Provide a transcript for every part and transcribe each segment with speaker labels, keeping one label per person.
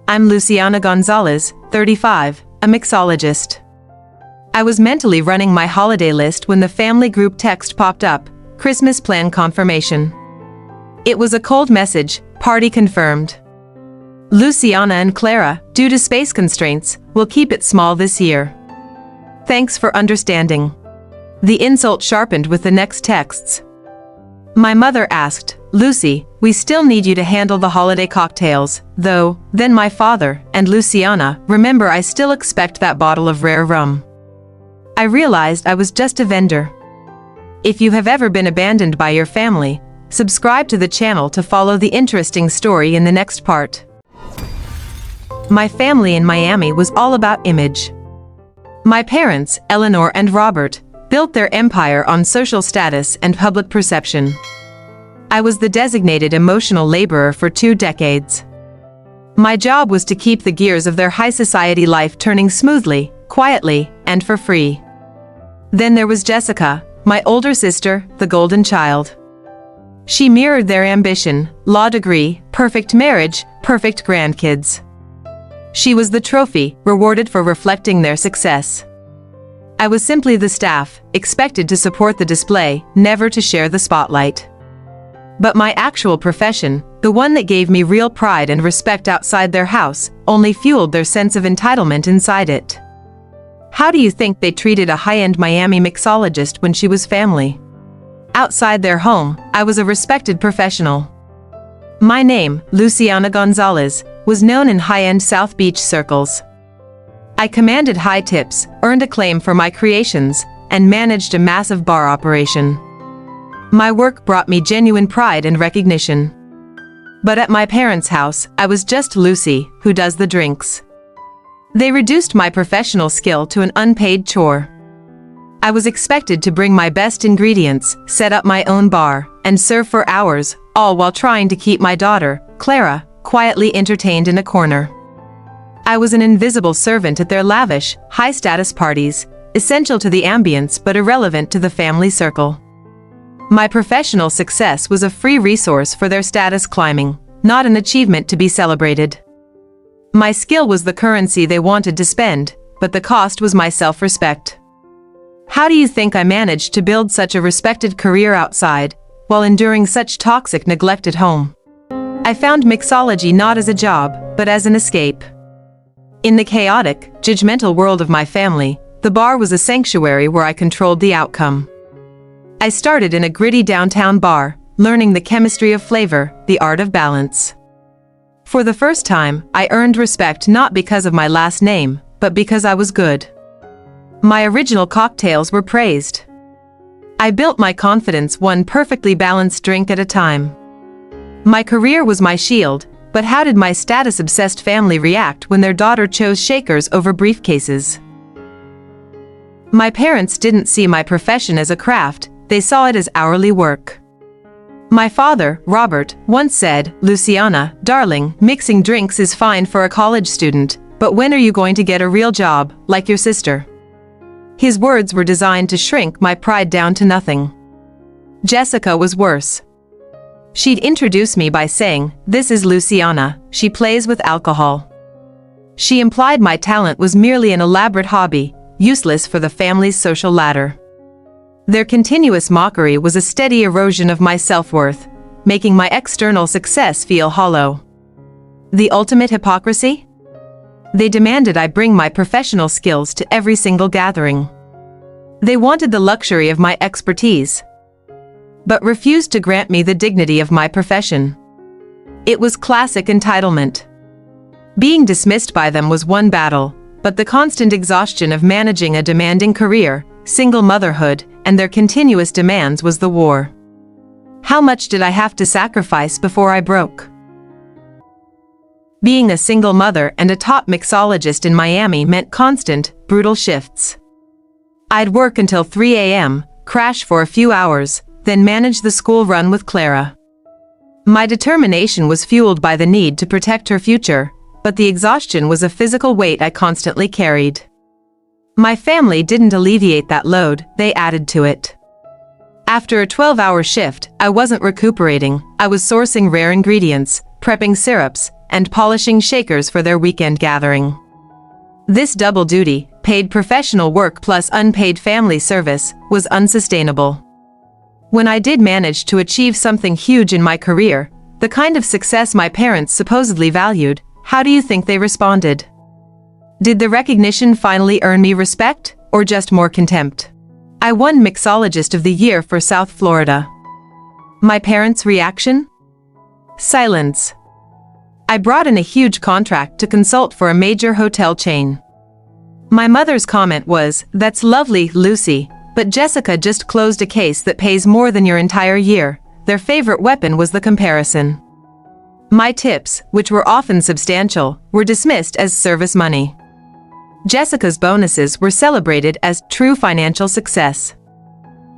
Speaker 1: I'm Luciana Gonzales, 35, a mixologist. I was mentally running my holiday list when the family group text popped up, Christmas plan confirmation. It was a cold message, party confirmed. Luciana and Clara, due to space constraints, will keep it small this year. Thanks for understanding. The insult sharpened with the next texts. My mother asked, Luci, we still need you to handle the holiday cocktails, though. Then my father, and Luciana, remember I still expect that bottle of rare rum. I realized I was just a vendor. If you have ever been abandoned by your family, subscribe to the channel to follow the interesting story in the next part. My family in Miami was all about image. My parents, Eleanor and Robert, built their empire on social status and public perception. I was the designated emotional laborer for 2 decades. My job was to keep the gears of their high society life turning smoothly, quietly, and for free. Then there was Jessica, my older sister, the golden child. She mirrored their ambition, law degree, perfect marriage, perfect grandkids. She was the trophy, rewarded for reflecting their success. I was simply the staff, expected to support the display, never to share the spotlight. But my actual profession, the one that gave me real pride and respect outside their house, only fueled their sense of entitlement inside it. How do you think they treated a high-end Miami mixologist when she was family? Outside their home, I was a respected professional. My name, Luciana Gonzales, was known in high-end South Beach circles. I commanded high tips, earned acclaim for my creations, and managed a massive bar operation. My work brought me genuine pride and recognition. But at my parents' house, I was just Luci, who does the drinks. They reduced my professional skill to an unpaid chore. I was expected to bring my best ingredients, set up my own bar, and serve for hours, all while trying to keep my daughter, Clara, quietly entertained in a corner. I was an invisible servant at their lavish, high-status parties, essential to the ambience but irrelevant to the family circle. My professional success was a free resource for their status climbing, not an achievement to be celebrated. My skill was the currency they wanted to spend, but the cost was my self-respect. How do you think I managed to build such a respected career outside, while enduring such toxic neglect at home? I found mixology not as a job, but as an escape. In the chaotic, judgmental world of my family, the bar was a sanctuary where I controlled the outcome. I started in a gritty downtown bar, learning the chemistry of flavor, the art of balance. For the first time, I earned respect not because of my last name, but because I was good. My original cocktails were praised. I built my confidence one perfectly balanced drink at a time. My career was my shield, but how did my status-obsessed family react when their daughter chose shakers over briefcases? My parents didn't see my profession as a craft, they saw it as hourly work. My father, Robert, once said, Luciana, darling, mixing drinks is fine for a college student, but when are you going to get a real job, like your sister? His words were designed to shrink my pride down to nothing. Jessica was worse. She'd introduce me by saying, this is Luciana, she plays with alcohol. She implied my talent was merely an elaborate hobby, useless for the family's social ladder. Their continuous mockery was a steady erosion of my self-worth, making my external success feel hollow. The ultimate hypocrisy? They demanded I bring my professional skills to every single gathering. They wanted the luxury of my expertise, but refused to grant me the dignity of my profession. It was classic entitlement. Being dismissed by them was one battle, but the constant exhaustion of managing a demanding career, single motherhood, and their continuous demands was the war. How much did I have to sacrifice before I broke? Being a single mother and a top mixologist in Miami meant constant, brutal shifts. I'd work until 3 a.m., crash for a few hours, then manage the school run with Clara. My determination was fueled by the need to protect her future, but the exhaustion was a physical weight I constantly carried. My family didn't alleviate that load, they added to it. After a 12-hour shift, I wasn't recuperating, I was sourcing rare ingredients, prepping syrups, and polishing shakers for their weekend gathering. This double duty, paid professional work plus unpaid family service, was unsustainable. When I did manage to achieve something huge in my career, the kind of success my parents supposedly valued, how do you think they responded? Did the recognition finally earn me respect, or just more contempt? I won Mixologist of the Year for South Florida. My parents' reaction? Silence. I brought in a huge contract to consult for a major hotel chain. My mother's comment was, "That's lovely, Luci, but Jessica just closed a case that pays more than your entire year." Their favorite weapon was the comparison. My tips, which were often substantial, were dismissed as service money. Jessica's bonuses were celebrated as true financial success.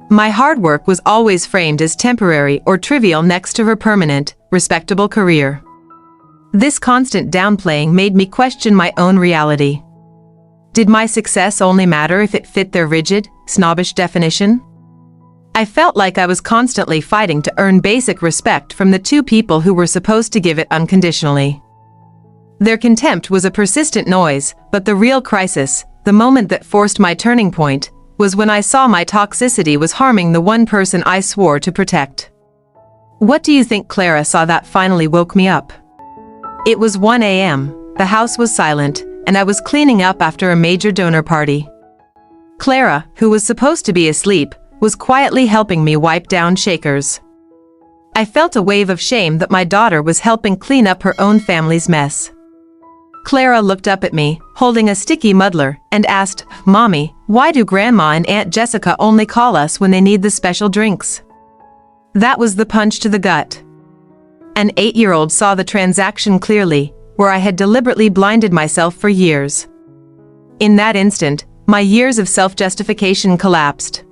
Speaker 1: My hard work was always framed as temporary or trivial next to her permanent, respectable career. This constant downplaying made me question my own reality. Did my success only matter if it fit their rigid, snobbish definition? I felt like I was constantly fighting to earn basic respect from the two people who were supposed to give it unconditionally. Their contempt was a persistent noise, but the real crisis, the moment that forced my turning point, was when I saw my toxicity was harming the one person I swore to protect. What do you think Clara saw that finally woke me up? It was 1 a.m., the house was silent, and I was cleaning up after a major donor party. Clara, who was supposed to be asleep, was quietly helping me wipe down shakers. I felt a wave of shame that my daughter was helping clean up her own family's mess. Clara looked up at me, holding a sticky muddler, and asked, "Mommy, why do Grandma and Aunt Jessica only call us when they need the special drinks?" That was the punch to the gut. An 8-year-old saw the transaction clearly, where I had deliberately blinded myself for years. In that instant, my years of self-justification collapsed.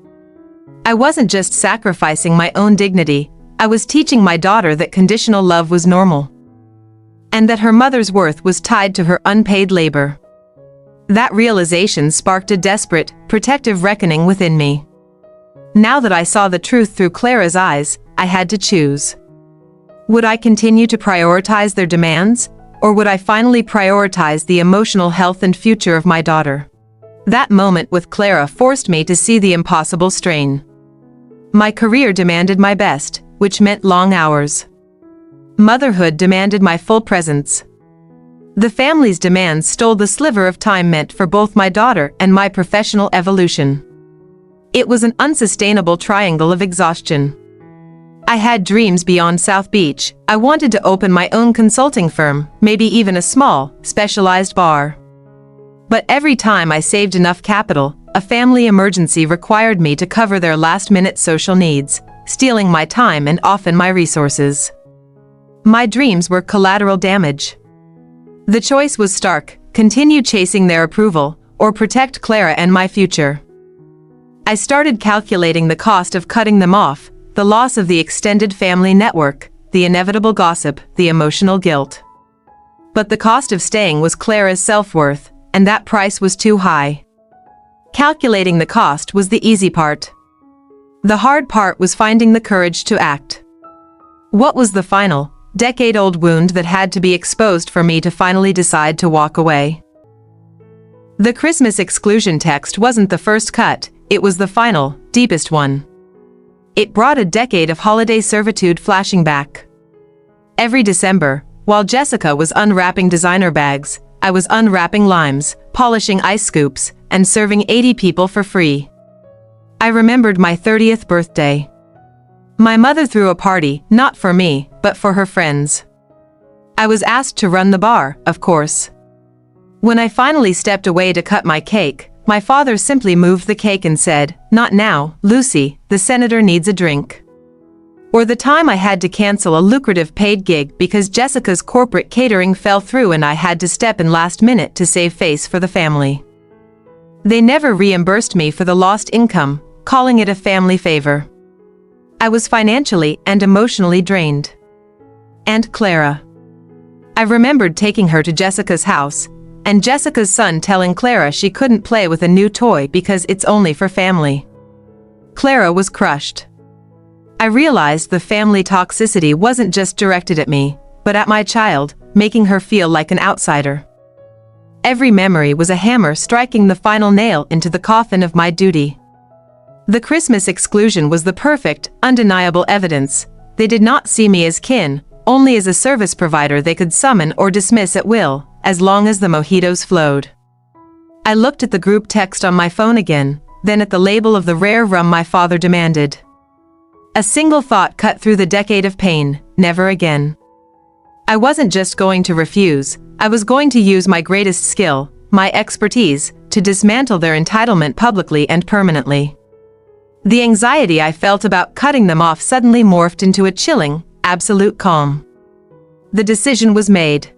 Speaker 1: I wasn't just sacrificing my own dignity, I was teaching my daughter that conditional love was normal. And that her mother's worth was tied to her unpaid labor. That realization sparked a desperate, protective reckoning within me. Now that I saw the truth through Clara's eyes, I had to choose. Would I continue to prioritize their demands, or would I finally prioritize the emotional health and future of my daughter? That moment with Clara forced me to see the impossible strain. My career demanded my best, which meant long hours. Motherhood demanded my full presence. The family's demands stole the sliver of time meant for both my daughter and my professional evolution. It was an unsustainable triangle of exhaustion. I had dreams beyond South Beach. I wanted to open my own consulting firm, maybe even a small, specialized bar. But every time I saved enough capital, a family emergency required me to cover their last-minute social needs, stealing my time and often my resources. My dreams were collateral damage. The choice was stark: continue chasing their approval, or protect Clara and my future. I started calculating the cost of cutting them off, the loss of the extended family network, the inevitable gossip, the emotional guilt. But the cost of staying was Clara's self-worth, and that price was too high. Calculating the cost was the easy part. The hard part was finding the courage to act. What was the final, decade-old wound that had to be exposed for me to finally decide to walk away? The Christmas exclusion text wasn't the first cut, it was the final, deepest one. It brought a decade of holiday servitude flashing back. Every December, while Jessica was unwrapping designer bags, I was unwrapping limes, polishing ice scoops, and serving 80 people for free. I remembered my 30th birthday. My mother threw a party, not for me, but for her friends. I was asked to run the bar, of course. When I finally stepped away to cut my cake, my father simply moved the cake and said, "Not now, Luci, the senator needs a drink." Or the time I had to cancel a lucrative paid gig because Jessica's corporate catering fell through and I had to step in last minute to save face for the family. They never reimbursed me for the lost income, calling it a family favor. I was financially and emotionally drained. And Clara. I remembered taking her to Jessica's house, and Jessica's son telling Clara she couldn't play with a new toy because it's only for family. Clara was crushed. I realized the family toxicity wasn't just directed at me, but at my child, making her feel like an outsider. Every memory was a hammer striking the final nail into the coffin of my duty. The Christmas exclusion was the perfect, undeniable evidence. They did not see me as kin, only as a service provider they could summon or dismiss at will, as long as the mojitos flowed. I looked at the group text on my phone again, then at the label of the rare rum my father demanded. A single thought cut through the decade of pain: never again. I wasn't just going to refuse, I was going to use my greatest skill, my expertise, to dismantle their entitlement publicly and permanently. The anxiety I felt about cutting them off suddenly morphed into a chilling, absolute calm. The decision was made.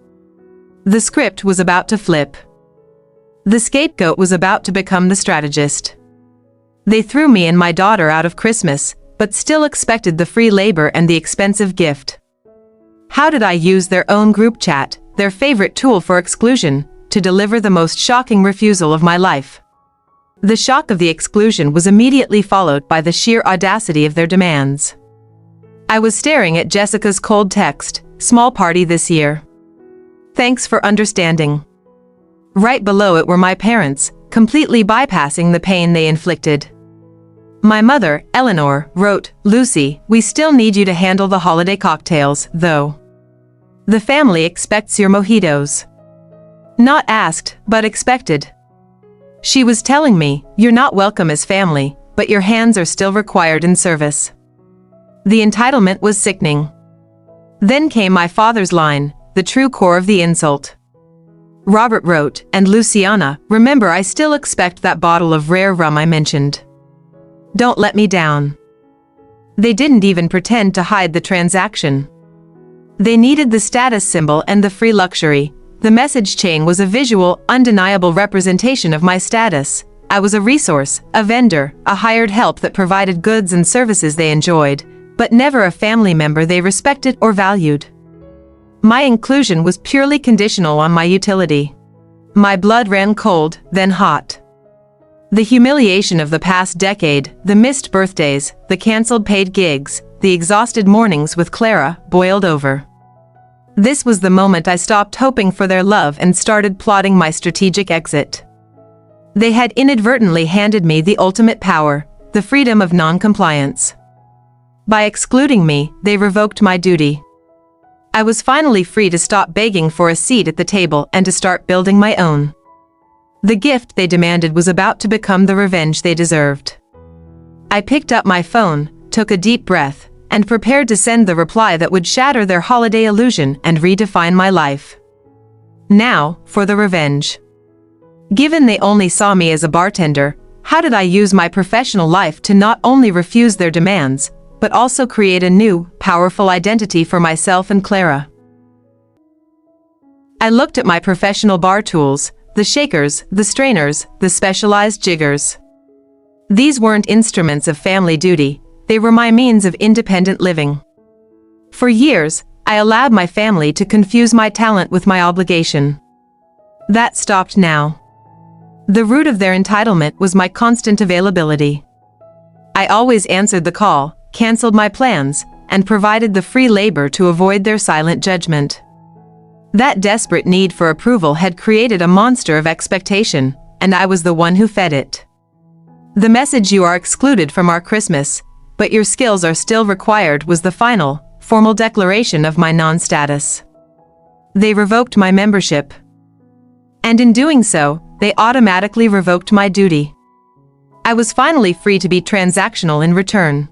Speaker 1: The script was about to flip. The scapegoat was about to become the strategist. They threw me and my daughter out of Christmas, but still expected the free labor and the expensive gift. How did I use their own group chat, their favorite tool for exclusion, to deliver the most shocking refusal of my life? The shock of the exclusion was immediately followed by the sheer audacity of their demands. I was staring at Jessica's cold text, "Small party this year. Thanks for understanding." Right below it were my parents, completely bypassing the pain they inflicted. My mother, Eleanor, wrote, "Luci, we still need you to handle the holiday cocktails, though. The family expects your mojitos." Not asked, but expected. She was telling me, "You're not welcome as family, but your hands are still required in service." The entitlement was sickening. Then came my father's line, the true core of the insult. Robert wrote, "And Luciana, remember I still expect that bottle of rare rum I mentioned. Don't let me down." They didn't even pretend to hide the transaction. They needed the status symbol and the free luxury. The message chain was a visual, undeniable representation of my status. I was a resource, a vendor, a hired help that provided goods and services they enjoyed, but never a family member they respected or valued. My inclusion was purely conditional on my utility. My blood ran cold, then hot. The humiliation of the past decade, the missed birthdays, the cancelled paid gigs, the exhausted mornings with Clara, boiled over. This was the moment I stopped hoping for their love and started plotting my strategic exit. They had inadvertently handed me the ultimate power, the freedom of non-compliance. By excluding me, they revoked my duty. I was finally free to stop begging for a seat at the table and to start building my own. The gift they demanded was about to become the revenge they deserved. I picked up my phone, took a deep breath, and prepared to send the reply that would shatter their holiday illusion and redefine my life. Now, for the revenge. Given they only saw me as a bartender, how did I use my professional life to not only refuse their demands, but also create a new, powerful identity for myself and Clara? I looked at my professional bar tools, the shakers, the strainers, the specialized jiggers. These weren't instruments of family duty, they were my means of independent living. For years, I allowed my family to confuse my talent with my obligation. That stopped now. The root of their entitlement was my constant availability. I always answered the call, canceled my plans, and provided the free labor to avoid their silent judgment. That desperate need for approval had created a monster of expectation, and I was the one who fed it. The message "You are excluded from our Christmas, but your skills are still required" was the final, formal declaration of my non-status. They revoked my membership. And in doing so, they automatically revoked my duty. I was finally free to be transactional in return.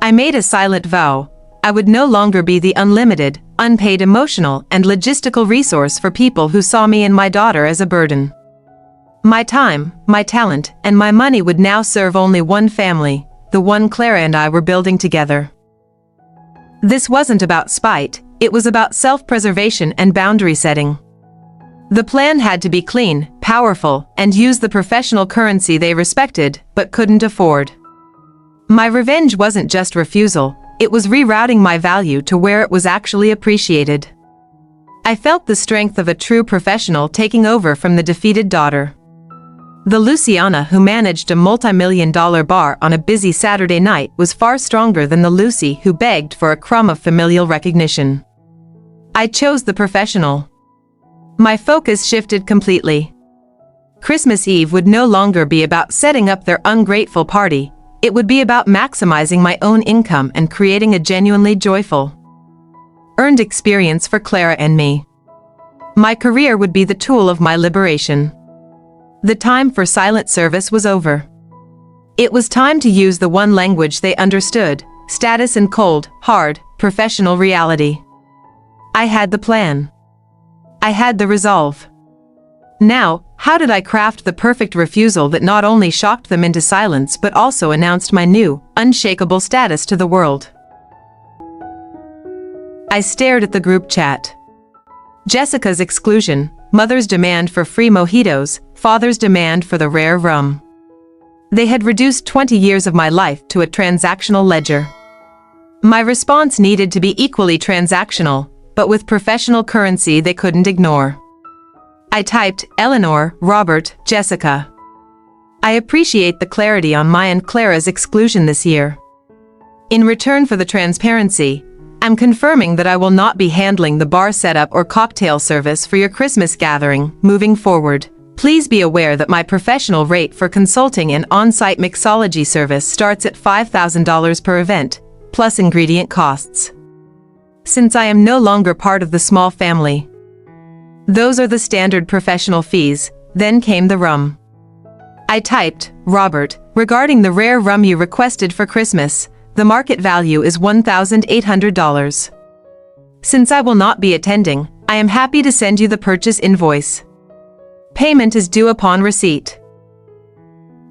Speaker 1: I made a silent vow: I would no longer be the unlimited, unpaid emotional and logistical resource for people who saw me and my daughter as a burden. My time, my talent, and my money would now serve only one family, the one Clara and I were building together. This wasn't about spite, it was about self-preservation and boundary setting. The plan had to be clean, powerful, and use the professional currency they respected but couldn't afford. My revenge wasn't just refusal, it was rerouting my value to where it was actually appreciated. I felt the strength of a true professional taking over from the defeated daughter. The Luciana who managed a multi-million-dollar bar on a busy Saturday night was far stronger than the Luci who begged for a crumb of familial recognition. I chose the professional. My focus shifted completely. Christmas Eve would no longer be about setting up their ungrateful party. It would be about maximizing my own income and creating a genuinely joyful, earned experience for Clara and me. My career would be the tool of my liberation. The time for silent service was over. It was time to use the one language they understood: status and cold, hard, professional reality. I had the plan. I had the resolve. Now, how did I craft the perfect refusal that not only shocked them into silence but also announced my new, unshakable status to the world? I stared at the group chat. Jessica's exclusion, mother's demand for free mojitos, father's demand for the rare rum. They had reduced 20 years of my life to a transactional ledger. My response needed to be equally transactional, but with professional currency they couldn't ignore. I typed, Eleanor, Robert, Jessica. I appreciate the clarity on my and Clara's exclusion this year. In return for the transparency, I'm confirming that I will not be handling the bar setup or cocktail service for your Christmas gathering. Moving forward, please be aware that my professional rate for consulting and on-site mixology service starts at $5,000 per event, plus ingredient costs. Since I am no longer part of the small family, those are the standard professional fees. Then came the rum. I typed, Robert, regarding the rare rum you requested for Christmas, the market value is $1,800. Since I will not be attending, I am happy to send you the purchase invoice. Payment is due upon receipt.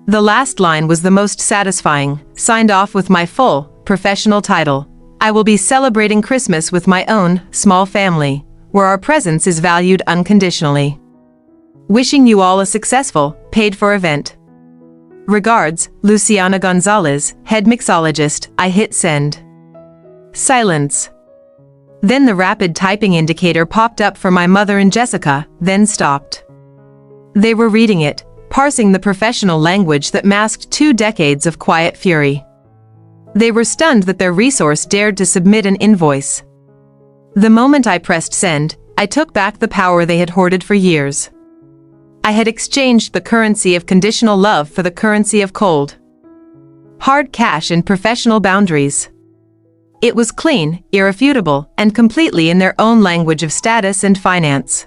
Speaker 1: The last line was the most satisfying, signed off with my full, professional title. I will be celebrating Christmas with my own, small family, where our presence is valued unconditionally. Wishing you all a successful, paid-for event. Regards, Luciana Gonzales, head mixologist. I hit send. Silence. Then the rapid typing indicator popped up for my mother and Jessica, then stopped. They were reading it, parsing the professional language that masked 2 decades of quiet fury. They were stunned that their resource dared to submit an invoice. The moment I pressed send, I took back the power they had hoarded for years. I had exchanged the currency of conditional love for the currency of cold, hard cash and professional boundaries. It was clean, irrefutable, and completely in their own language of status and finance.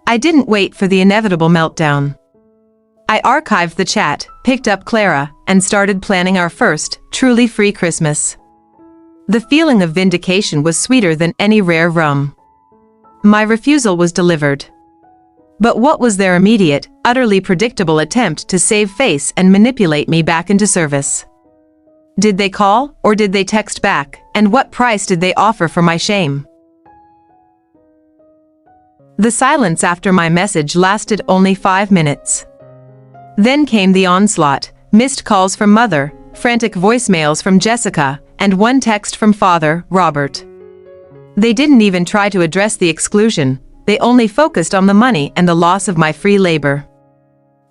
Speaker 1: I didn't wait for the inevitable meltdown. I archived the chat, picked up Clara, and started planning our first, truly free Christmas. The feeling of vindication was sweeter than any rare rum. My refusal was delivered. But what was their immediate, utterly predictable attempt to save face and manipulate me back into service? Did they call, or did they text back, and what price did they offer for my shame? The silence after my message lasted only 5 minutes. Then came the onslaught: missed calls from Mother, frantic voicemails from Jessica, and one text from Father, Robert. They didn't even try to address the exclusion, they only focused on the money and the loss of my free labor.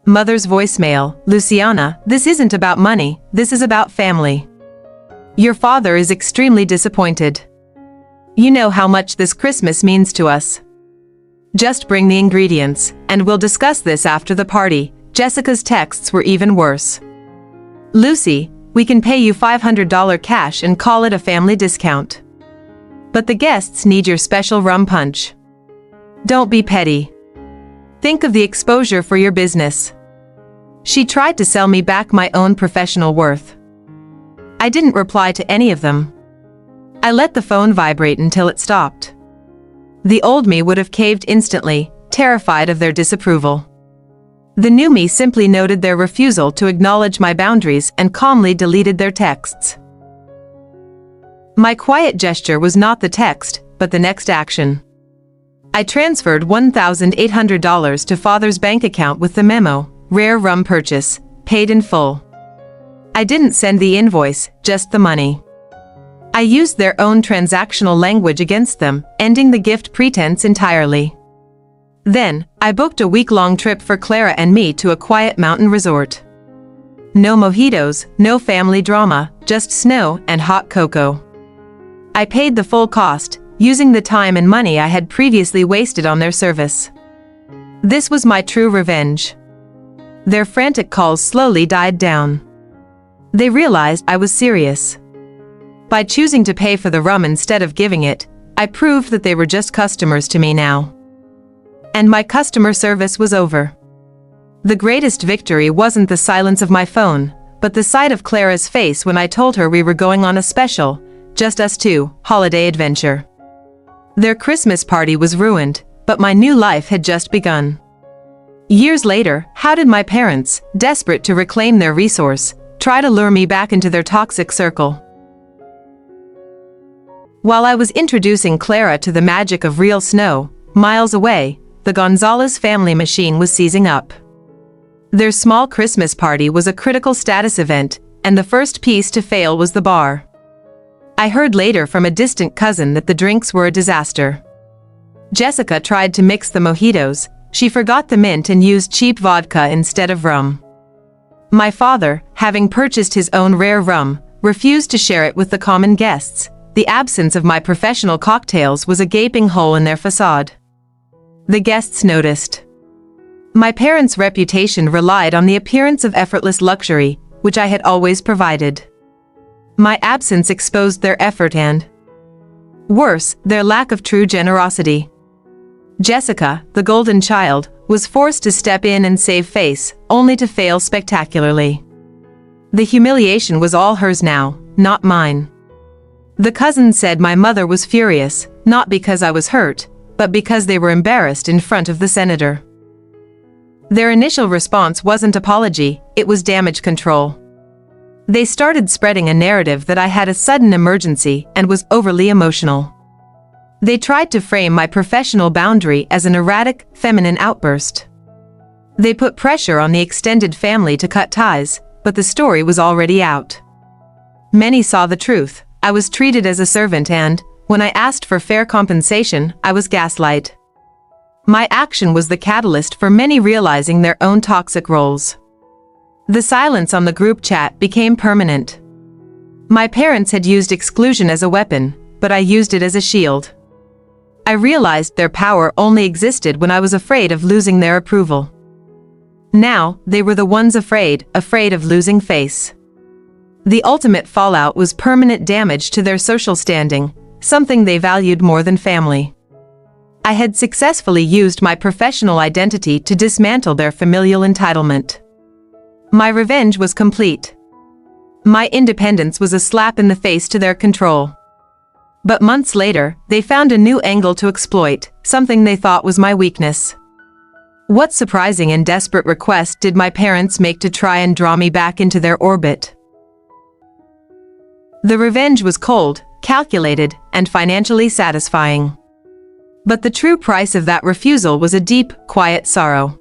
Speaker 1: Mother's voicemail: Luciana, this isn't about money, this is about family. Your father is extremely disappointed. You know how much this Christmas means to us. Just bring the ingredients, and we'll discuss this after the party. Jessica's texts were even worse. Luci, we can pay you $500 cash and call it a family discount. But the guests need your special rum punch. Don't be petty. Think of the exposure for your business. She tried to sell me back my own professional worth. I didn't reply to any of them. I let the phone vibrate until it stopped. The old me would have caved instantly, terrified of their disapproval. The new me simply noted their refusal to acknowledge my boundaries and calmly deleted their texts. My quiet gesture was not the text, but the next action. I transferred $1,800 to Father's bank account with the memo: rare rum purchase, paid in full. I didn't send the invoice, just the money. I used their own transactional language against them, ending the gift pretense entirely. Then, I booked a week-long trip for Clara and me to a quiet mountain resort. No mojitos, no family drama, just snow and hot cocoa. I paid the full cost, using the time and money I had previously wasted on their service. This was my true revenge. Their frantic calls slowly died down. They realized I was serious. By choosing to pay for the rum instead of giving it, I proved that they were just customers to me now. And my customer service was over. The greatest victory wasn't the silence of my phone, but the sight of Clara's face when I told her we were going on a special, just us two, holiday adventure. Their Christmas party was ruined, but my new life had just begun. Years later, how did my parents, desperate to reclaim their resource, try to lure me back into their toxic circle? While I was introducing Clara to the magic of real snow, miles away, the Gonzales family machine was seizing up. Their small Christmas party was a critical status event, and the first piece to fail was the bar. I heard later from a distant cousin that the drinks were a disaster. Jessica tried to mix the mojitos. She forgot the mint and used cheap vodka instead of rum. My father, having purchased his own rare rum, refused to share it with the common guests. The absence of my professional cocktails was a gaping hole in their facade. The guests noticed. My parents' reputation relied on the appearance of effortless luxury, which I had always provided. My absence exposed their effort and, worse, their lack of true generosity. Jessica, the golden child, was forced to step in and save face, only to fail spectacularly. The humiliation was all hers now, not mine. The cousins said my mother was furious, not because I was hurt, but because they were embarrassed in front of the senator. Their initial response wasn't apology, it was damage control. They started spreading a narrative that I had a sudden emergency and was overly emotional. They tried to frame my professional boundary as an erratic, feminine outburst. They put pressure on the extended family to cut ties, but the story was already out. Many saw the truth. I was treated as a servant and, when I asked for fair compensation, I was gaslight. My action was the catalyst for many realizing their own toxic roles. The silence on the group chat became permanent. My parents had used exclusion as a weapon, but I used it as a shield. I realized their power only existed when I was afraid of losing their approval. Now, they were the ones afraid of losing face. The ultimate fallout was permanent damage to their social standing, something they valued more than family. I had successfully used my professional identity to dismantle their familial entitlement. My revenge was complete. My independence was a slap in the face to their control. But months later, they found a new angle to exploit, something they thought was my weakness. What surprising and desperate request did my parents make to try and draw me back into their orbit? The revenge was cold, calculated, and financially satisfying. But the true price of that refusal was a deep, quiet sorrow.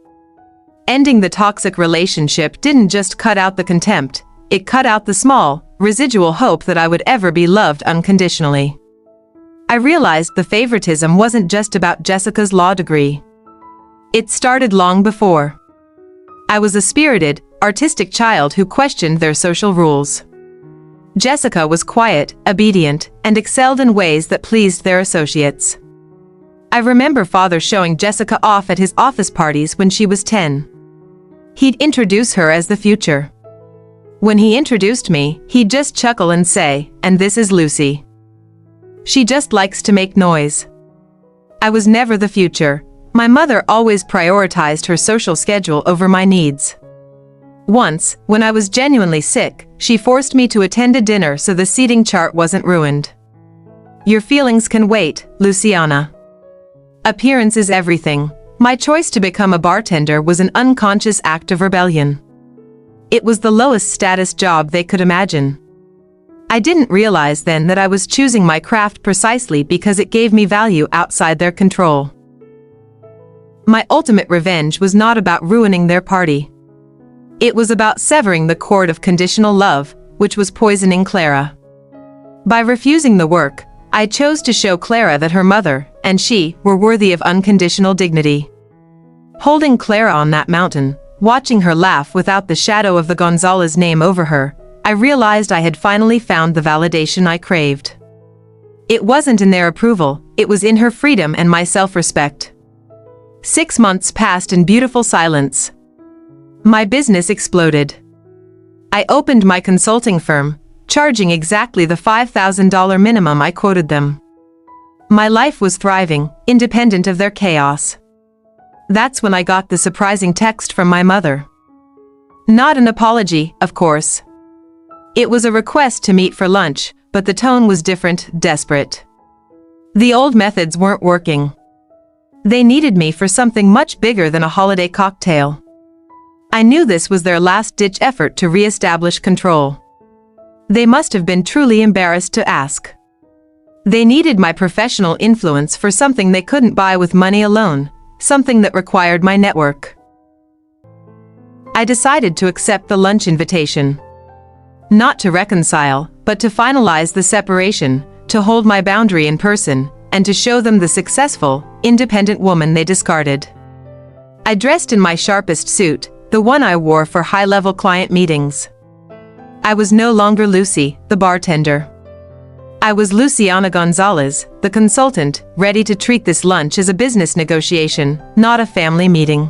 Speaker 1: Ending the toxic relationship didn't just cut out the contempt, it cut out the small, residual hope that I would ever be loved unconditionally. I realized the favoritism wasn't just about Jessica's law degree. It started long before. I was a spirited, artistic child who questioned their social rules. Jessica was quiet, obedient, and excelled in ways that pleased their associates. I remember father showing Jessica off at his office parties when she was 10. He'd introduce her as the future. When he introduced me, he'd just chuckle and say, "And this is Luci. She just likes to make noise." I was never the future. My mother always prioritized her social schedule over my needs. Once, when I was genuinely sick, she forced me to attend a dinner so the seating chart wasn't ruined. Your feelings can wait, Luciana. Appearance is everything. My choice to become a bartender was an unconscious act of rebellion. It was the lowest status job they could imagine. I didn't realize then that I was choosing my craft precisely because it gave me value outside their control. My ultimate revenge was not about ruining their party. It was about severing the cord of conditional love, which was poisoning Clara. By refusing the work, I chose to show Clara that her mother and she were worthy of unconditional dignity. Holding Clara on that mountain, watching her laugh without the shadow of the Gonzales name over her, I realized I had finally found the validation I craved. It wasn't in their approval, it was in her freedom and my self-respect. 6 months passed in beautiful silence. My business exploded. I opened my consulting firm, charging exactly the $5,000 minimum I quoted them. My life was thriving, independent of their chaos. That's when I got the surprising text from my mother. Not an apology, of course. It was a request to meet for lunch, but the tone was different, desperate. The old methods weren't working. They needed me for something much bigger than a holiday cocktail. I knew this was their last-ditch effort to re-establish control. They must have been truly embarrassed to ask. They needed my professional influence for something they couldn't buy with money alone, something that required my network. I decided to accept the lunch invitation. Not to reconcile, but to finalize the separation, to hold my boundary in person, and to show them the successful, independent woman they discarded. I dressed in my sharpest suit, the one I wore for high-level client meetings. I was no longer Luci, the bartender. I was Luciana Gonzales, the consultant, ready to treat this lunch as a business negotiation, not a family meeting.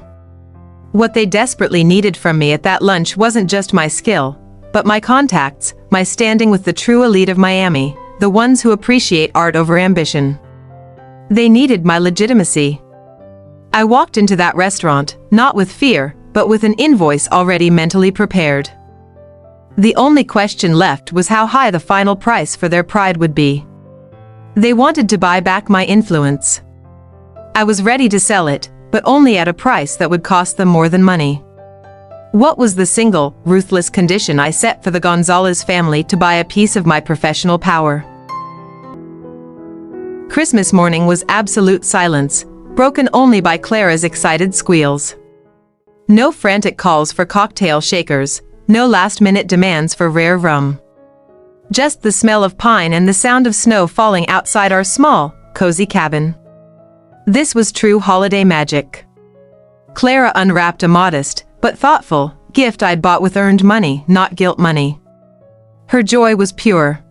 Speaker 1: What they desperately needed from me at that lunch wasn't just my skill, but my contacts, my standing with the true elite of Miami, the ones who appreciate art over ambition. They needed my legitimacy. I walked into that restaurant, not with fear, but with an invoice already mentally prepared. The only question left was how high the final price for their pride would be. They wanted to buy back my influence. I was ready to sell it, but only at a price that would cost them more than money. What was the single, ruthless condition I set for the Gonzales family to buy a piece of my professional power? Christmas morning was absolute silence, broken only by Clara's excited squeals. No frantic calls for cocktail shakers, no last-minute demands for rare rum. Just the smell of pine and the sound of snow falling outside our small, cozy cabin. This was true holiday magic. Clara unwrapped a modest, but thoughtful, gift I'd bought with earned money, not guilt money. Her joy was pure.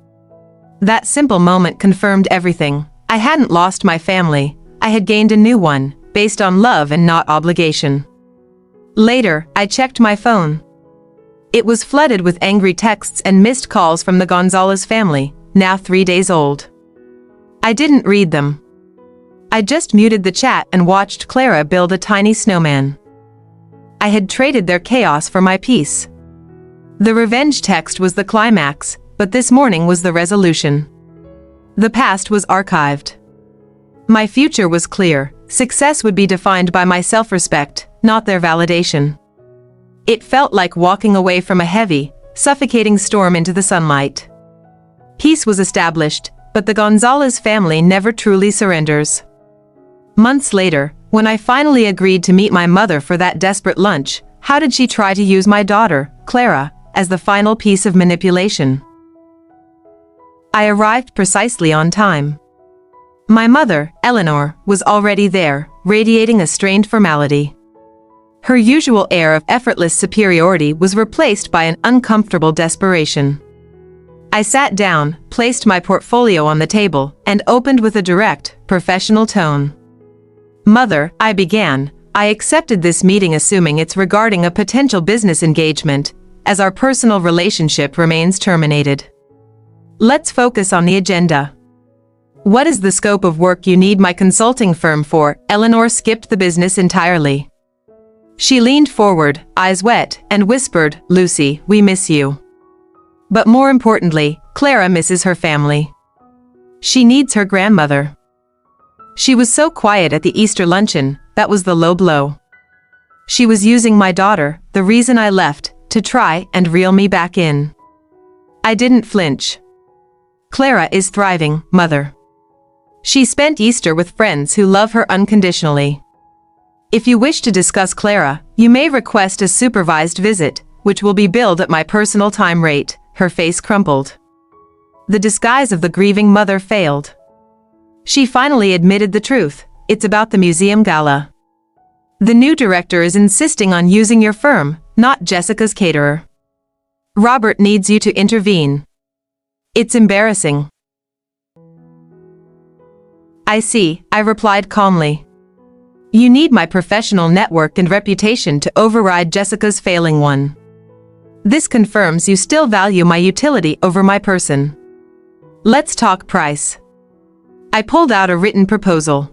Speaker 1: That simple moment confirmed everything. I hadn't lost my family, I had gained a new one, based on love and not obligation. Later, I checked my phone. It was flooded with angry texts and missed calls from the Gonzales family, now 3 days old. I didn't read them. I just muted the chat and watched Clara build a tiny snowman. I had traded their chaos for my peace. The revenge text was the climax, but this morning was the resolution. The past was archived. My future was clear. Success would be defined by my self-respect, not their validation. It felt like walking away from a heavy, suffocating storm into the sunlight. Peace was established, but the Gonzales family never truly surrenders. Months later, when I finally agreed to meet my mother for that desperate lunch, how did she try to use my daughter, Clara, as the final piece of manipulation? I arrived precisely on time. My mother, Eleanor, was already there, radiating a strained formality. Her usual air of effortless superiority was replaced by an uncomfortable desperation. I sat down, placed my portfolio on the table, and opened with a direct, professional tone. "Mother," I began, "I accepted this meeting assuming it's regarding a potential business engagement, as our personal relationship remains terminated. Let's focus on the agenda. What is the scope of work you need my consulting firm for?" Eleanor skipped the business entirely. She leaned forward, eyes wet, and whispered, "Luci, we miss you. But more importantly, Clara misses her family. She needs her grandmother. She was so quiet at the Easter luncheon, that was the low blow. She was using my daughter, the reason I left, to try and reel me back in." I didn't flinch. "Clara is thriving, Mother. She spent Easter with friends who love her unconditionally. If you wish to discuss Clara, you may request a supervised visit, which will be billed at my personal time rate." Her face crumpled. The disguise of the grieving mother failed. She finally admitted the truth. "It's about the museum gala. The new director is insisting on using your firm, not Jessica's caterer. Robert needs you to intervene. It's embarrassing." I see, I replied calmly. You need my professional network and reputation to override Jessica's failing one. This confirms you still value my utility over my person. Let's talk price. I pulled out a written proposal.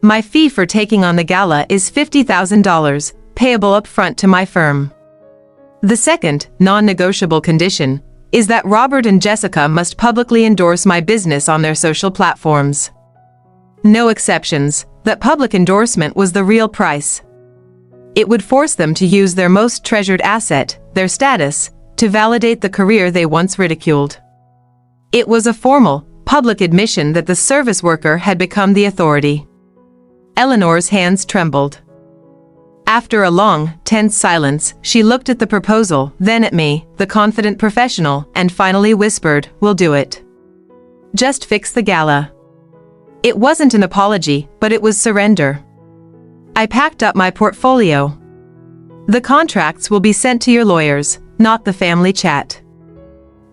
Speaker 1: My fee for taking on the gala is $50,000, payable upfront to my firm. The second, non-negotiable condition, is that Robert and Jessica must publicly endorse my business on their social platforms. No exceptions, that public endorsement was the real price. It would force them to use their most treasured asset, their status, to validate the career they once ridiculed. It was a formal, public admission that the service worker had become the authority. Eleanor's hands trembled. After a long, tense silence, she looked at the proposal, then at me, the confident professional, and finally whispered, "We'll do it. Just fix the gala." It wasn't an apology, but it was surrender. I packed up my portfolio. The contracts will be sent to your lawyers, not the family chat.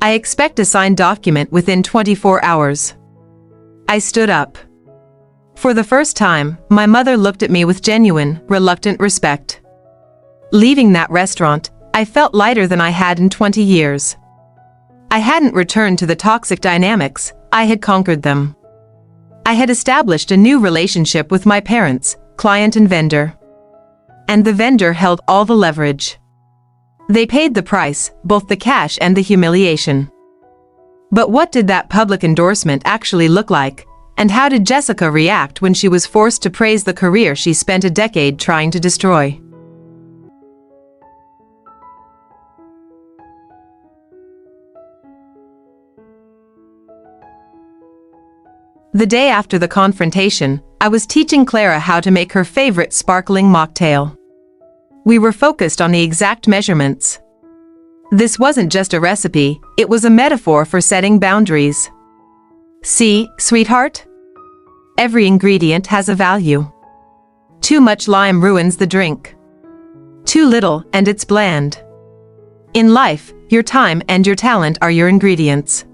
Speaker 1: I expect a signed document within 24 hours. I stood up. For the first time, my mother looked at me with genuine, reluctant respect. Leaving that restaurant, I felt lighter than I had in 20 years. I hadn't returned to the toxic dynamics, I had conquered them. I had established a new relationship with my parents, client and vendor. And the vendor held all the leverage. They paid the price, both the cash and the humiliation. But what did that public endorsement actually look like, and how did Jessica react when she was forced to praise the career she spent a decade trying to destroy? The day after the confrontation, I was teaching Clara how to make her favorite sparkling mocktail. We were focused on the exact measurements. This wasn't just a recipe, it was a metaphor for setting boundaries. See, sweetheart? Every ingredient has a value. Too much lime ruins the drink. Too little, and it's bland. In life, your time and your talent are your ingredients.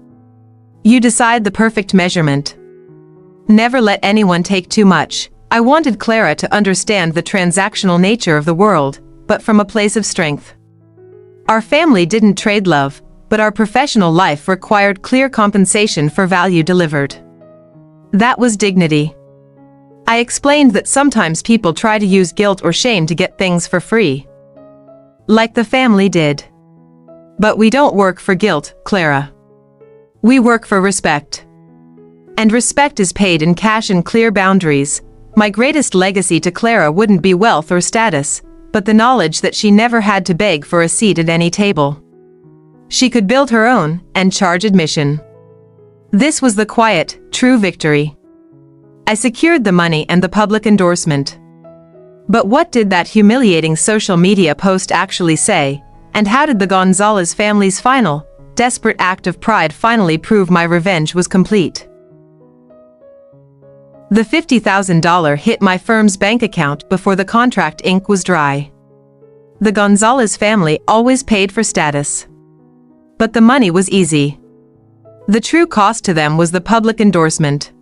Speaker 1: You decide the perfect measurement. Never let anyone take too much. I wanted Clara to understand the transactional nature of the world, but from a place of strength. Our family didn't trade love, but our professional life required clear compensation for value delivered. That was dignity. I explained that sometimes people try to use guilt or shame to get things for free. Like the family did. But we don't work for guilt, Clara. We work for respect. And respect is paid in cash and clear boundaries. My greatest legacy to Clara wouldn't be wealth or status, but the knowledge that she never had to beg for a seat at any table. She could build her own and charge admission. This was the quiet, true victory. I secured the money and the public endorsement. But what did that humiliating social media post actually say, and how did the Gonzales family's final, desperate act of pride finally prove my revenge was complete? The $50,000 hit my firm's bank account before the contract ink was dry. The Gonzales family always paid for status. But the money was easy. The true cost to them was the public endorsement.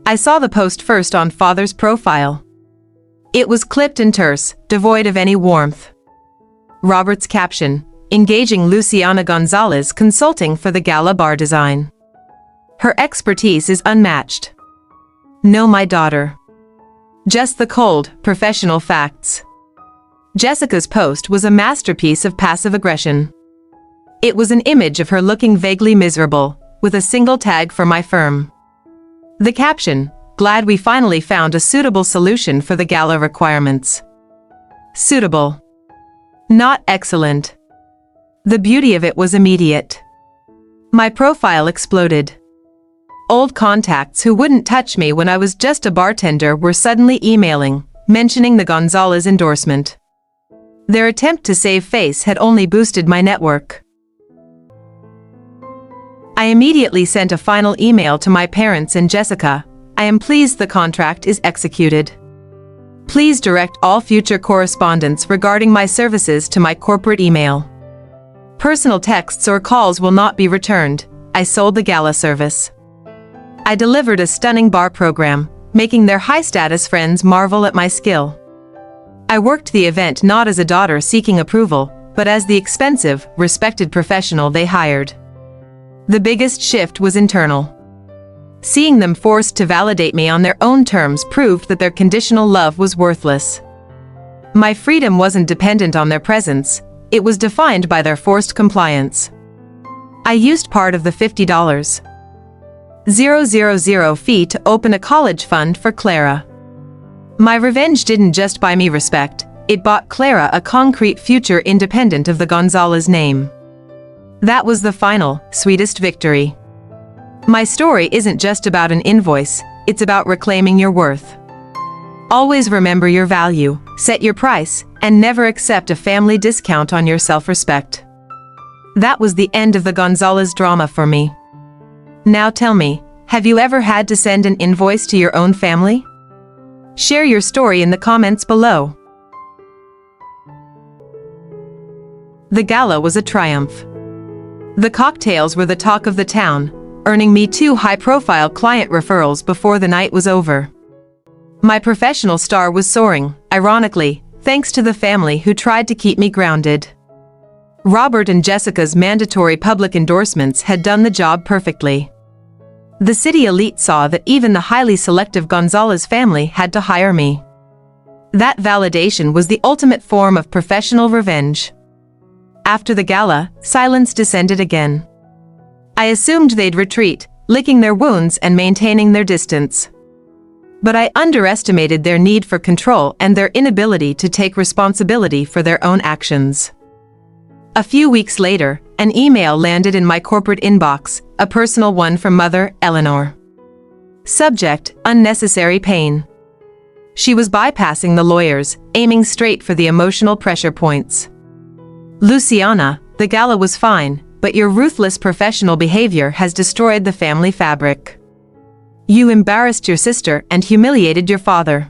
Speaker 1: I saw the post first on father's profile. It was clipped and terse, devoid of any warmth. Robert's caption, engaging Luciana Gonzales consulting for the gala bar design. Her expertise is unmatched. No, my daughter. Just the cold, professional facts. Jessica's post was a masterpiece of passive aggression. It was an image of her looking vaguely miserable, with a single tag for my firm. The caption, glad we finally found a suitable solution for the gala requirements. Suitable. Not excellent. The beauty of it was immediate. My profile exploded. Old contacts who wouldn't touch me when I was just a bartender were suddenly emailing, mentioning the Gonzales endorsement. Their attempt to save face had only boosted my network. I immediately sent a final email to my parents and Jessica. I am pleased the contract is executed. Please direct all future correspondence regarding my services to my corporate email. Personal texts or calls will not be returned. I sold the gala service. I delivered a stunning bar program, making their high-status friends marvel at my skill. I worked the event not as a daughter seeking approval, but as the expensive, respected professional they hired. The biggest shift was internal. Seeing them forced to validate me on their own terms proved that their conditional love was worthless. My freedom wasn't dependent on their presence, it was defined by their forced compliance. I used part of the $50,000 fee to open a college fund for Clara. My revenge didn't just buy me respect, it bought Clara a concrete future independent of the Gonzales name. That was the final, sweetest victory. My story isn't just about an invoice, it's about reclaiming your worth. Always remember your value, set your price, and never accept a family discount on your self-respect. That was the end of the Gonzales drama for me. Now tell me, have you ever had to send an invoice to your own family? Share your story in the comments below. The gala was a triumph. The cocktails were the talk of the town, earning me 2 high-profile client referrals before the night was over. My professional star was soaring, ironically, thanks to the family who tried to keep me grounded. Robert and Jessica's mandatory public endorsements had done the job perfectly. The city elite saw that even the highly selective Gonzales family had to hire me. That validation was the ultimate form of professional revenge. After the gala, silence descended again. I assumed they'd retreat, licking their wounds and maintaining their distance. But I underestimated their need for control and their inability to take responsibility for their own actions. A few weeks later, an email landed in my corporate inbox, a personal one from Mother, Eleanor. Subject, unnecessary pain. She was bypassing the lawyers, aiming straight for the emotional pressure points. Luciana, the gala was fine, but your ruthless professional behavior has destroyed the family fabric. You embarrassed your sister and humiliated your father.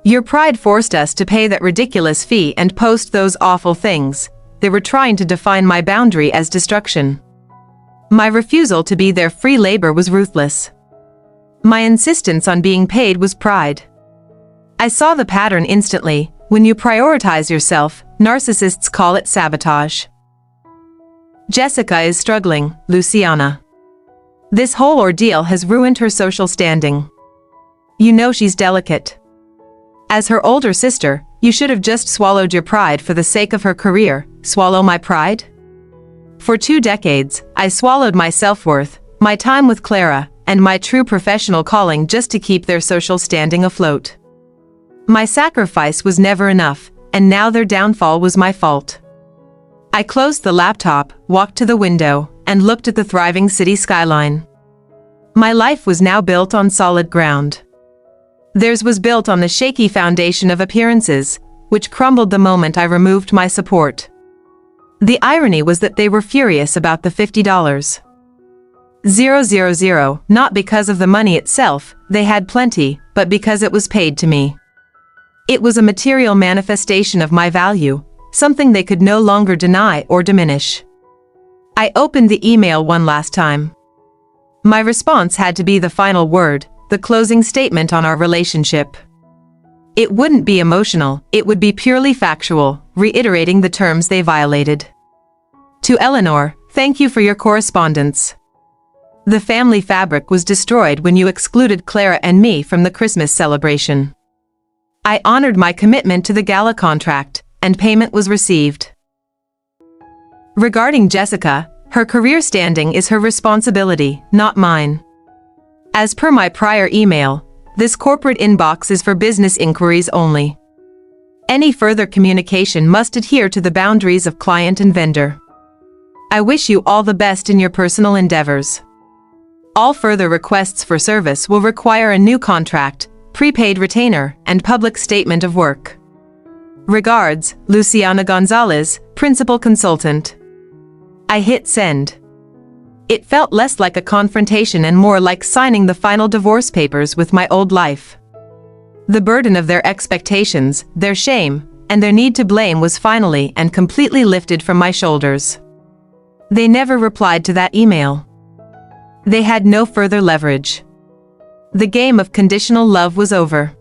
Speaker 1: Your pride forced us to pay that ridiculous fee and post those awful things. They were trying to define my boundary as destruction. My refusal to be their free labor was ruthless. My insistence on being paid was pride. I saw the pattern instantly. When you prioritize yourself, narcissists call it sabotage. Jessica is struggling, Luciana. This whole ordeal has ruined her social standing. You know she's delicate. As her older sister, you should have just swallowed your pride for the sake of her career. Swallow my pride? For 2 decades, I swallowed my self-worth, my time with Clara, and my true professional calling just to keep their social standing afloat. My sacrifice was never enough, and now their downfall was my fault. I closed the laptop, walked to the window, and looked at the thriving city skyline. My life was now built on solid ground. Theirs was built on the shaky foundation of appearances, which crumbled the moment I removed my support. The irony was that they were furious about the $50,000. Not because of the money itself, they had plenty, but because it was paid to me. It was a material manifestation of my value, something they could no longer deny or diminish. I opened the email one last time. My response had to be the final word, the closing statement on our relationship. It wouldn't be emotional, it would be purely factual, reiterating the terms they violated. To Eleanor, thank you for your correspondence. The family fabric was destroyed when you excluded Clara and me from the Christmas celebration. I honored my commitment to the gala contract, and payment was received. Regarding Jessica, her career standing is her responsibility, not mine. As per my prior email, this corporate inbox is for business inquiries only. Any further communication must adhere to the boundaries of client and vendor. I wish you all the best in your personal endeavors. All further requests for service will require a new contract, prepaid retainer, and public statement of work. Regards, Luciana Gonzales, Principal Consultant. I hit send. It felt less like a confrontation and more like signing the final divorce papers with my old life. The burden of their expectations, their shame, and their need to blame was finally and completely lifted from my shoulders. They never replied to that email. They had no further leverage. The game of conditional love was over.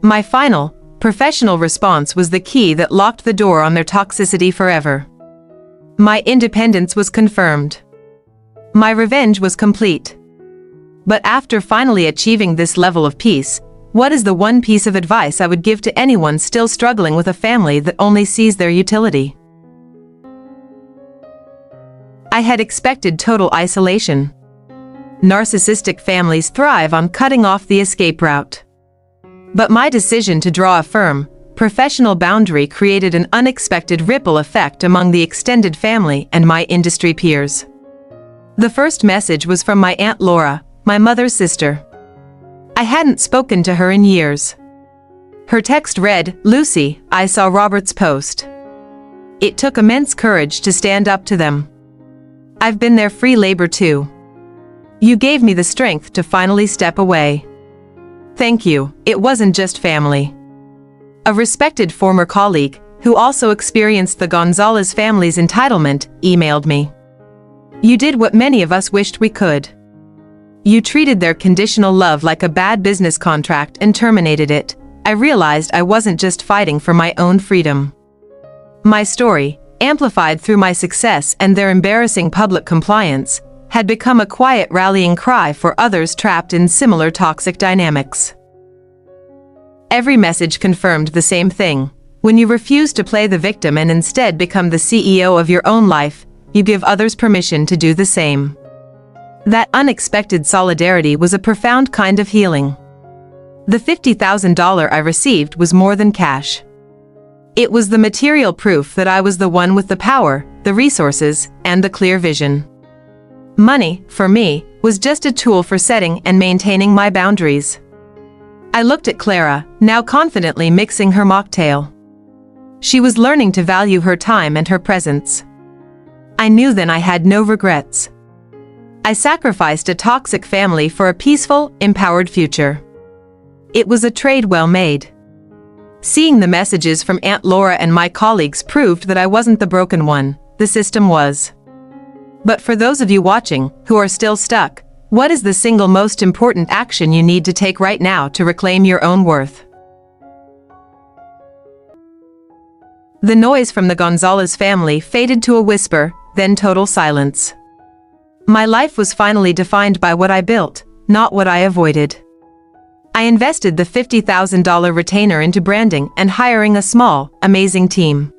Speaker 1: My final, professional response was the key that locked the door on their toxicity forever. My independence was confirmed. My revenge was complete. But after finally achieving this level of peace, what is the one piece of advice I would give to anyone still struggling with a family that only sees their utility? I had expected total isolation. Narcissistic families thrive on cutting off the escape route. But my decision to draw a firm, professional boundary created an unexpected ripple effect among the extended family and my industry peers. The first message was from my Aunt Laura, my mother's sister. I hadn't spoken to her in years. Her text read, "Luci, I saw Robert's post. It took immense courage to stand up to them. I've been their free labor too. You gave me the strength to finally step away. Thank you." It wasn't just family. A respected former colleague, who also experienced the Gonzales family's entitlement, emailed me. "You did what many of us wished we could. You treated their conditional love like a bad business contract and terminated it." I realized I wasn't just fighting for my own freedom. My story, amplified through my success and their embarrassing public compliance, had become a quiet rallying cry for others trapped in similar toxic dynamics. Every message confirmed the same thing. When you refuse to play the victim and instead become the CEO of your own life, you give others permission to do the same. That unexpected solidarity was a profound kind of healing. The $50,000 I received was more than cash. It was the material proof that I was the one with the power, the resources, and the clear vision. Money, for me, was just a tool for setting and maintaining my boundaries. I looked at Clara, now confidently mixing her mocktail. She was learning to value her time and her presence. I knew then I had no regrets. I sacrificed a toxic family for a peaceful, empowered future. It was a trade well made. Seeing the messages from Aunt Laura and my colleagues proved that I wasn't the broken one, the system was. But for those of you watching, who are still stuck, what is the single most important action you need to take right now to reclaim your own worth? The noise from the Gonzales family faded to a whisper, then total silence. My life was finally defined by what I built, not what I avoided. I invested the $50,000 retainer into branding and hiring a small, amazing team.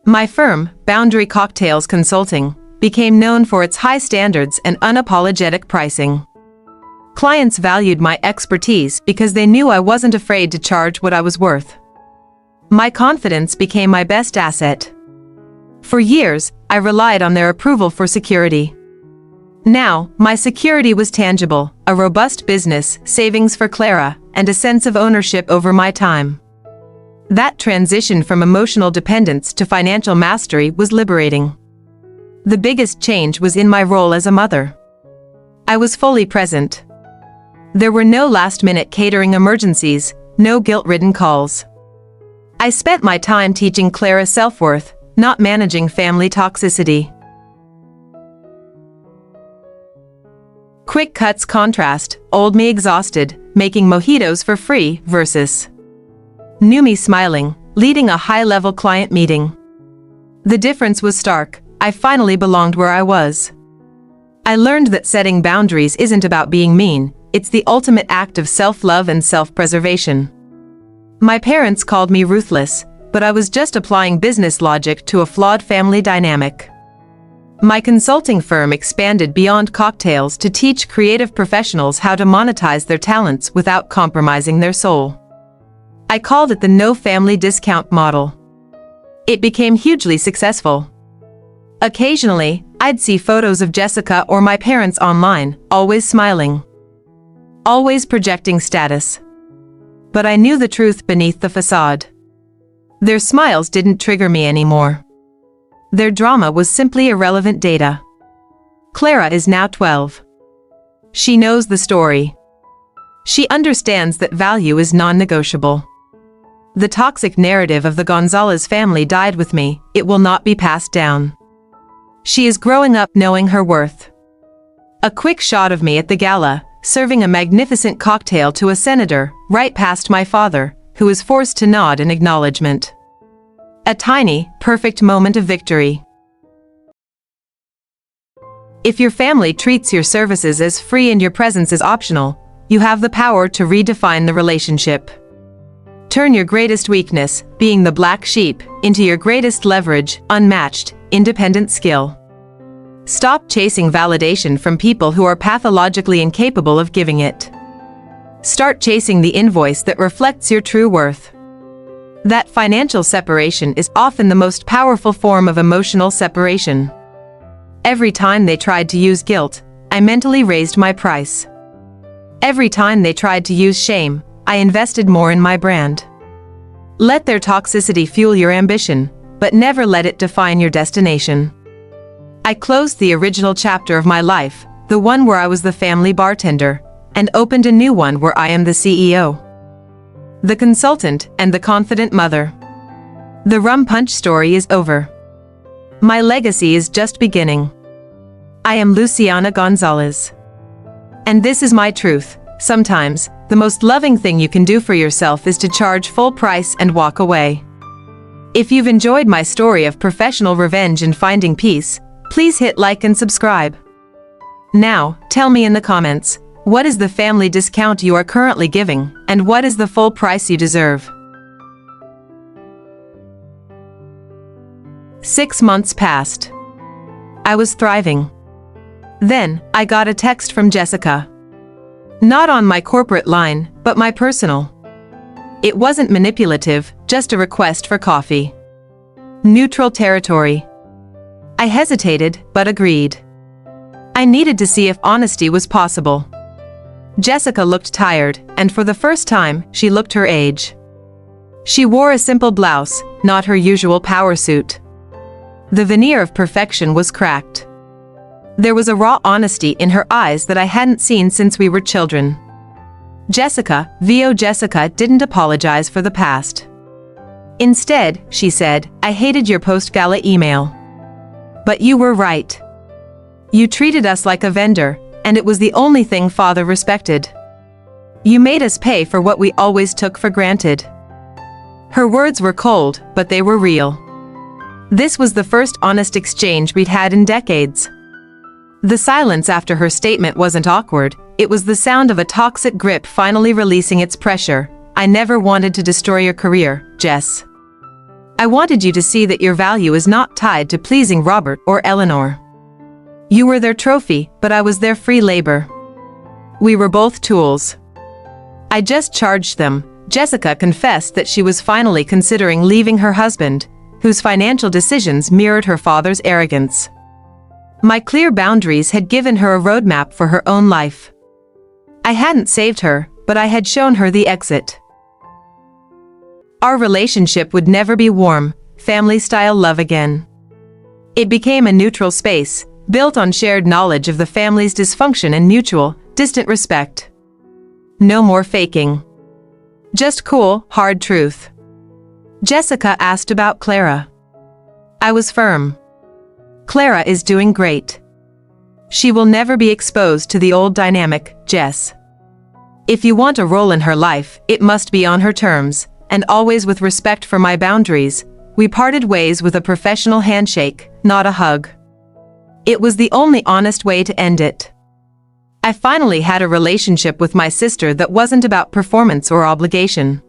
Speaker 1: My firm, Boundary Cocktails Consulting, became known for its high standards and unapologetic pricing. Clients valued my expertise because they knew I wasn't afraid to charge what I was worth. My confidence became my best asset. For years, I relied on their approval for security. Now, my security was tangible, a robust business, savings for Clara, and a sense of ownership over my time. That transition from emotional dependence to financial mastery was liberating. The biggest change was in my role as a mother. I was fully present. There were no last-minute catering emergencies, no guilt-ridden calls. I spent my time teaching Clara self-worth, not managing family toxicity. Quick cuts contrast, old me exhausted, making mojitos for free versus new me smiling, leading a high-level client meeting. The difference was stark. I finally belonged where I was. I learned that setting boundaries isn't about being mean, it's the ultimate act of self-love and self-preservation. My parents called me ruthless, but I was just applying business logic to a flawed family dynamic. My consulting firm expanded beyond cocktails to teach creative professionals how to monetize their talents without compromising their soul. I called it the no family discount model. It became hugely successful. Occasionally, I'd see photos of Jessica or my parents online, always smiling. Always projecting status. But I knew the truth beneath the facade. Their smiles didn't trigger me anymore. Their drama was simply irrelevant data. Clara is now 12. She knows the story. She understands that value is non-negotiable. The toxic narrative of the Gonzales family died with me, it will not be passed down. She is growing up knowing her worth. A quick shot of me at the gala, serving a magnificent cocktail to a senator, right past my father, who was forced to nod in acknowledgement. A tiny, perfect moment of victory. If your family treats your services as free and your presence as optional, you have the power to redefine the relationship. Turn your greatest weakness, being the black sheep, into your greatest leverage, unmatched, independent skill. Stop chasing validation from people who are pathologically incapable of giving it. Start chasing the invoice that reflects your true worth. That financial separation is often the most powerful form of emotional separation. Every time they tried to use guilt, I mentally raised my price. Every time they tried to use shame, I invested more in my brand. Let their toxicity fuel your ambition, but never let it define your destination. I closed the original chapter of my life, the one where I was the family bartender, and opened a new one where I am the CEO. The consultant and the confident mother. The rum punch story is over. My legacy is just beginning. I am Luciana Gonzales. And this is my truth. Sometimes, the most loving thing you can do for yourself is to charge full price and walk away. If you've enjoyed my story of professional revenge and finding peace, please hit like and subscribe. Now, tell me in the comments, what is the family discount you are currently giving, and what is the full price you deserve? 6 months passed. I was thriving. Then, I got a text from Jessica. Not on my corporate line, but my personal. It wasn't manipulative, just a request for coffee. Neutral territory. I hesitated, but agreed. I needed to see if honesty was possible. Jessica looked tired, and for the first time, she looked her age. She wore a simple blouse, not her usual power suit. The veneer of perfection was cracked. There was a raw honesty in her eyes that I hadn't seen since we were children. Jessica didn't apologize for the past. Instead, she said, "I hated your post-gala email. But you were right. You treated us like a vendor, and it was the only thing Father respected. You made us pay for what we always took for granted." Her words were cold, but they were real. This was the first honest exchange we'd had in decades. The silence after her statement wasn't awkward, it was the sound of a toxic grip finally releasing its pressure. "I never wanted to destroy your career, Jess. I wanted you to see that your value is not tied to pleasing Robert or Eleanor. You were their trophy, but I was their free labor. We were both tools. I just charged them." Jessica confessed that she was finally considering leaving her husband, whose financial decisions mirrored her father's arrogance. My clear boundaries had given her a roadmap for her own life. I hadn't saved her, but I had shown her the exit. Our relationship would never be warm, family-style love again. It became a neutral space, built on shared knowledge of the family's dysfunction and mutual, distant respect. No more faking. Just cool, hard truth. Jessica asked about Clara. I was firm. Clara is doing great. She will never be exposed to the old dynamic, Jess. If you want a role in her life, it must be on her terms, and always with respect for my boundaries. We parted ways with a professional handshake, not a hug. It was the only honest way to end it. I finally had a relationship with my sister that wasn't about performance or obligation.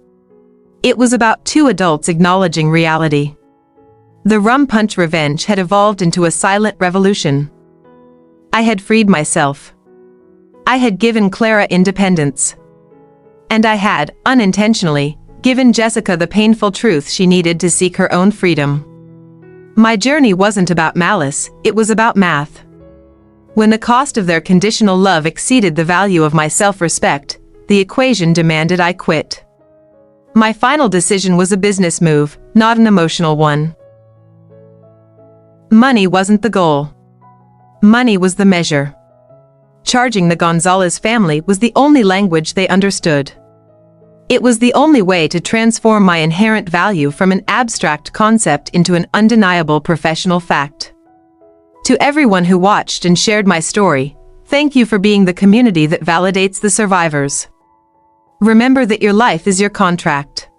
Speaker 1: It was about two adults acknowledging reality. The rum punch revenge had evolved into a silent revolution. I had freed myself. I had given Clara independence. And I had, unintentionally, given Jessica the painful truth she needed to seek her own freedom. My journey wasn't about malice, it was about math. When the cost of their conditional love exceeded the value of my self-respect, the equation demanded I quit. My final decision was a business move, not an emotional one. Money wasn't the goal. Money was the measure. Charging the Gonzales family was the only language they understood. It was the only way to transform my inherent value from an abstract concept into an undeniable professional fact. To everyone who watched and shared my story, Thank you for being the community that validates the survivors. Remember that your life is your contract.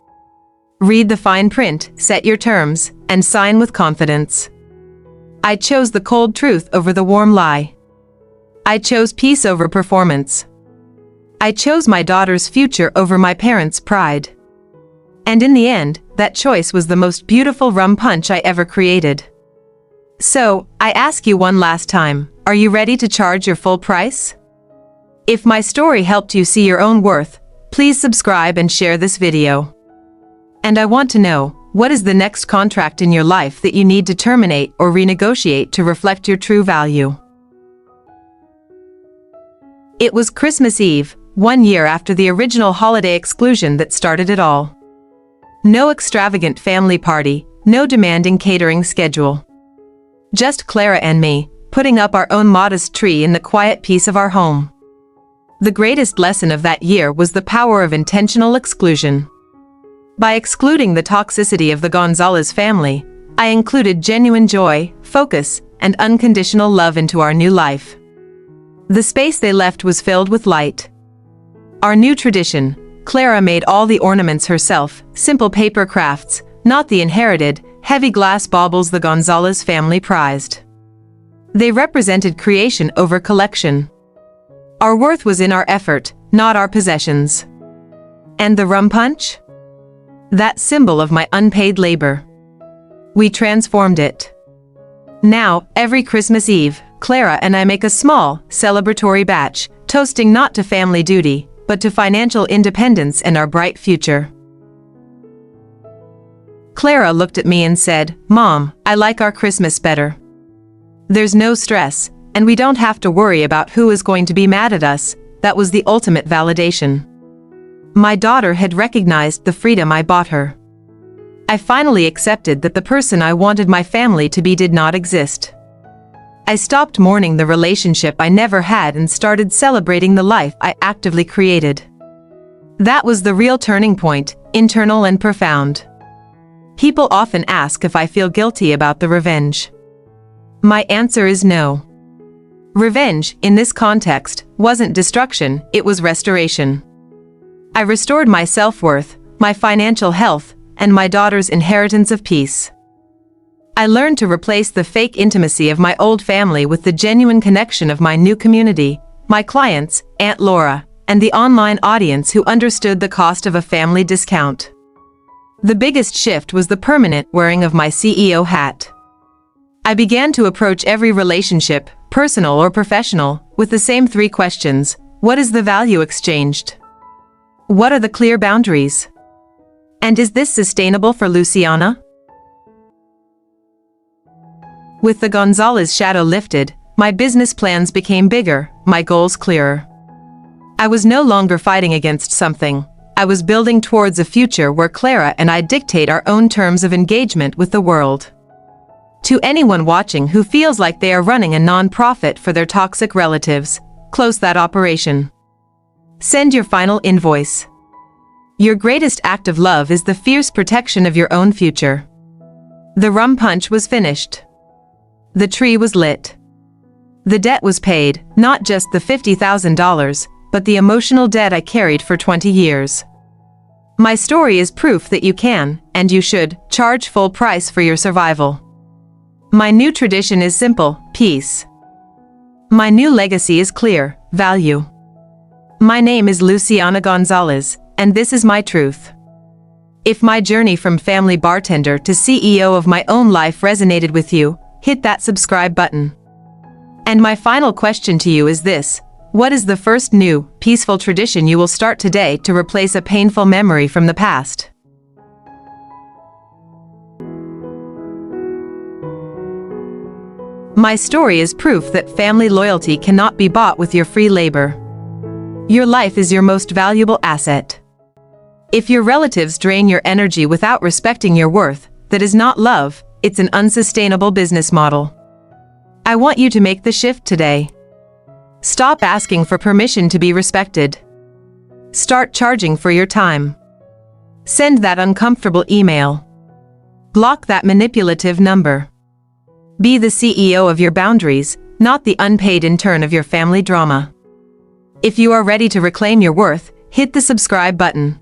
Speaker 1: Read the fine print, set your terms, and sign with confidence. I chose the cold truth over the warm lie. I chose peace over performance. I chose my daughter's future over my parents' pride. And in the end, that choice was the most beautiful rum punch I ever created. So, I ask you one last time, are you ready to charge your full price? If my story helped you see your own worth, please subscribe and share this video. And I want to know, what is the next contract in your life that you need to terminate or renegotiate to reflect your true value? It was Christmas Eve, 1 year after the original holiday exclusion that started it all. No extravagant family party, no demanding catering schedule. Just Clara and me, putting up our own modest tree in the quiet peace of our home. The greatest lesson of that year was the power of intentional exclusion. By excluding the toxicity of the Gonzales family, I included genuine joy, focus, and unconditional love into our new life. The space they left was filled with light. Our new tradition, Clara made all the ornaments herself, simple paper crafts, not the inherited, heavy glass baubles the Gonzales family prized. They represented creation over collection. Our worth was in our effort, not our possessions. And the rum punch? That symbol of my unpaid labor. We transformed it. Now, every Christmas Eve, Clara and I make a small, celebratory batch, toasting not to family duty, but to financial independence and our bright future. Clara looked at me and said, "Mom, I like our Christmas better. There's no stress, and we don't have to worry about who is going to be mad at us." That was the ultimate validation. My daughter had recognized the freedom I bought her. I finally accepted that the person I wanted my family to be did not exist. I stopped mourning the relationship I never had and started celebrating the life I actively created. That was the real turning point, internal and profound. People often ask if I feel guilty about the revenge. My answer is no. Revenge, in this context, wasn't destruction, it was restoration. I restored my self-worth, my financial health, and my daughter's inheritance of peace. I learned to replace the fake intimacy of my old family with the genuine connection of my new community, my clients, Aunt Laura, and the online audience who understood the cost of a family discount. The biggest shift was the permanent wearing of my CEO hat. I began to approach every relationship, personal or professional, with the same 3 questions. What is the value exchanged? What are the clear boundaries? And is this sustainable for Luciana? With the Gonzales shadow lifted, my business plans became bigger, my goals clearer. I was no longer fighting against something. I was building towards a future where Clara and I dictate our own terms of engagement with the world. To anyone watching who feels like they are running a non-profit for their toxic relatives, close that operation. Send your final invoice. Your greatest act of love is the fierce protection of your own future. The rum punch was finished. The tree was lit. The debt was paid, not just the $50,000, but the emotional debt I carried for 20 years. My story is proof that you can, and you should, charge full price for your survival. My new tradition is simple, peace. My new legacy is clear, value. My name is Luciana Gonzales, and this is my truth. If my journey from family bartender to CEO of my own life resonated with you, hit that subscribe button. And my final question to you is this: what is the first new, peaceful tradition you will start today to replace a painful memory from the past? My story is proof that family loyalty cannot be bought with your free labor. Your life is your most valuable asset. If your relatives drain your energy without respecting your worth, that is not love, it's an unsustainable business model. I want you to make the shift today. Stop asking for permission to be respected. Start charging for your time. Send that uncomfortable email. Block that manipulative number. Be the CEO of your boundaries, not the unpaid intern of your family drama. If you are ready to reclaim your worth, hit the subscribe button.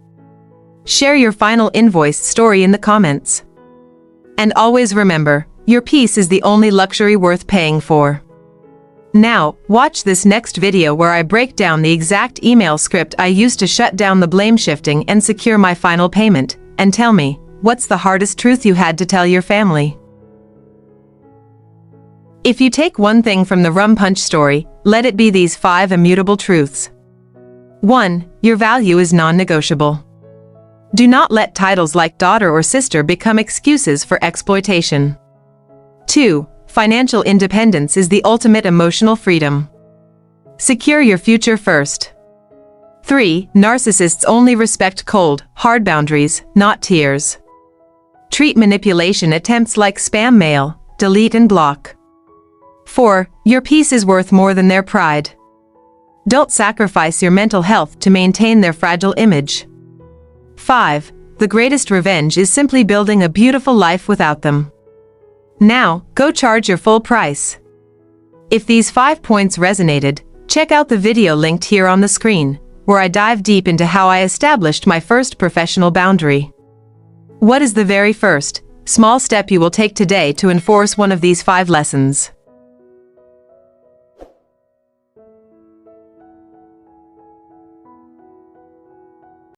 Speaker 1: Share your final invoice story in the comments. And always remember, your peace is the only luxury worth paying for. Now, watch this next video where I break down the exact email script I used to shut down the blame shifting and secure my final payment, and tell me, what's the hardest truth you had to tell your family? If you take one thing from the rum punch story, let it be these 5 immutable truths. 1. Your value is non-negotiable. Do not let titles like daughter or sister become excuses for exploitation. 2. Financial independence is the ultimate emotional freedom. Secure your future first. 3. Narcissists only respect cold, hard boundaries, not tears. Treat manipulation attempts like spam mail, delete and block. 4. Your peace is worth more than their pride. Don't sacrifice your mental health to maintain their fragile image. 5. The greatest revenge is simply building a beautiful life without them. Now, go charge your full price. If these 5 points resonated, check out the video linked here on the screen, where I dive deep into how I established my first professional boundary. What is the very first, small step you will take today to enforce one of these 5 lessons?